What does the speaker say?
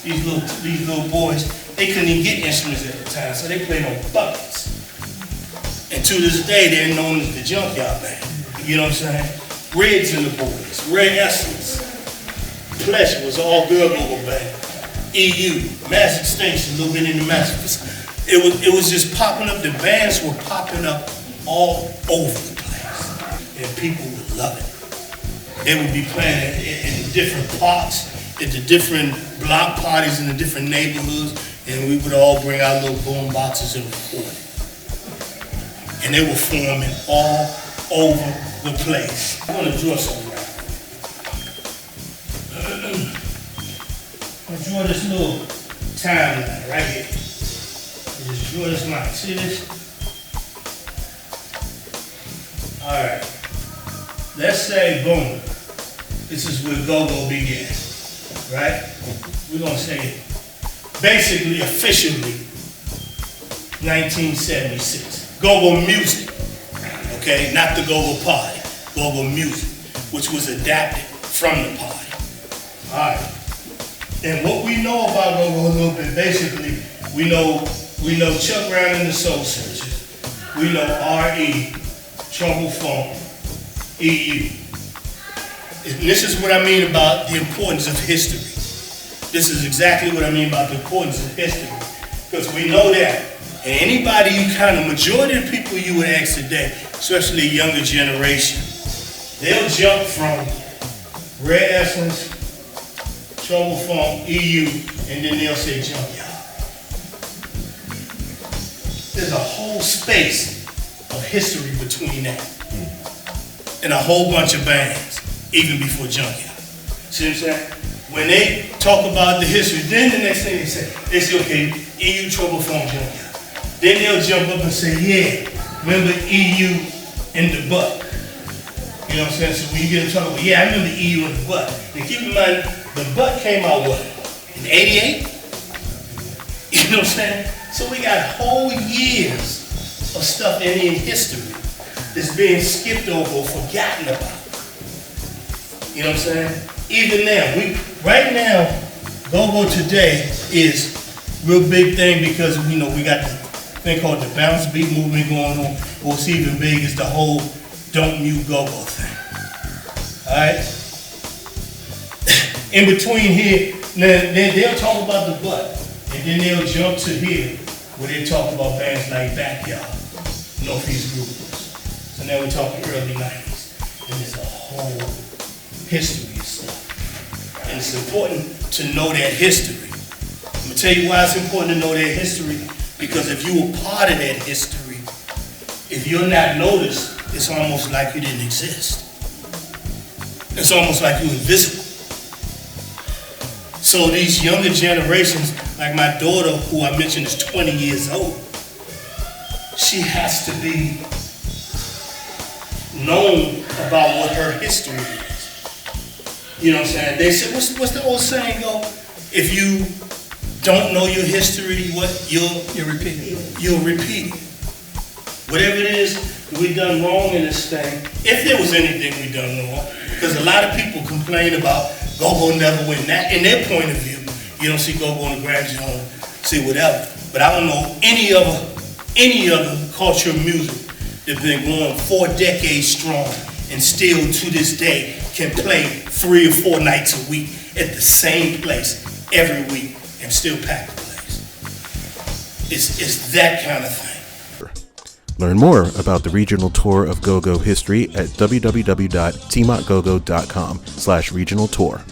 these little boys, they couldn't even get instruments at the time, so they played on buckets. And to this day, they're known as the Junkyard Band. You know what I'm saying? Reds and the Boys, Red Essence, Pleasure was all girl go-go band. EU, Mass Extinction, a little bit in the Massacres. It was just popping up. The bands were popping up all over the place, and people would love it. They would be playing in different parks, at the different block parties in the different neighborhoods, and we would all bring our little boom boxes and record it. And they were forming all over the place. I'm gonna draw something right. I'm gonna draw this little timeline right here. Just draw this line. See this? All right. Let's say, boom. This is where go-go began, right? We're gonna say, basically, officially, 1976. Go-go music, okay? Not the go-go party. Go-go music, which was adapted from the party. All right. And what we know about go-go a little bit, basically, we know Chuck Brown and the Soul Searchers. We know R.E., Trouble Funk, EU. And this is what I mean about the importance of history. This is exactly what I mean about the importance of history. Because we know that. And anybody majority of the people you would ask today, especially a younger generation, they'll jump from Red Essence, Trouble Funk, EU, and then they'll say Junkyard. There's a whole space of history between that. And a whole bunch of bands, even before Junkyard. See what I'm saying? When they talk about the history, then the next thing they say, okay, EU, Trouble Funk, Junkyard. Then they'll jump up and say, yeah, remember EU and the Buck. You know what I'm saying? So when you get to talk about, yeah, I remember EU and the Buck. Now keep in mind, the Buck came out what? In 88? You know what I'm saying? So we got whole years of stuff in history that's being skipped over or forgotten about. You know what I'm saying? Even now, right now, go-go today is a real big thing because we got the thing called the bounce beat movement going on. What's even big is the whole don't mute go-go thing. All right? In between here, they'll talk about the butt, and then they'll jump to here where they talk about bands like Backyard, Northeast Groupers. So now we're talking early 90s, and there's a whole history of stuff. And it's important to know that history. I'm gonna tell you why it's important to know that history, because if you were part of that history, if you're not noticed, it's almost like you didn't exist. It's almost like you're invisible. So these younger generations, like my daughter, who I mentioned is 20 years old, she has to be known about what her history is. You know what I'm saying? They said, what's the old saying go? If you don't know your history, you'll repeat it. You'll repeat it. Whatever it is that we done wrong in this thing, if there was anything we done wrong, because a lot of people complain about go-go never went that. In their point of view, you don't see go-go in the Grand Zone, see whatever. But I don't know any other culture of music that's been going 4 decades strong and still to this day can play 3 or 4 nights a week at the same place every week and still pack the place. It's that kind of thing. Learn more about the regional tour of go-go history at www.tmotgogo.com/regional tour.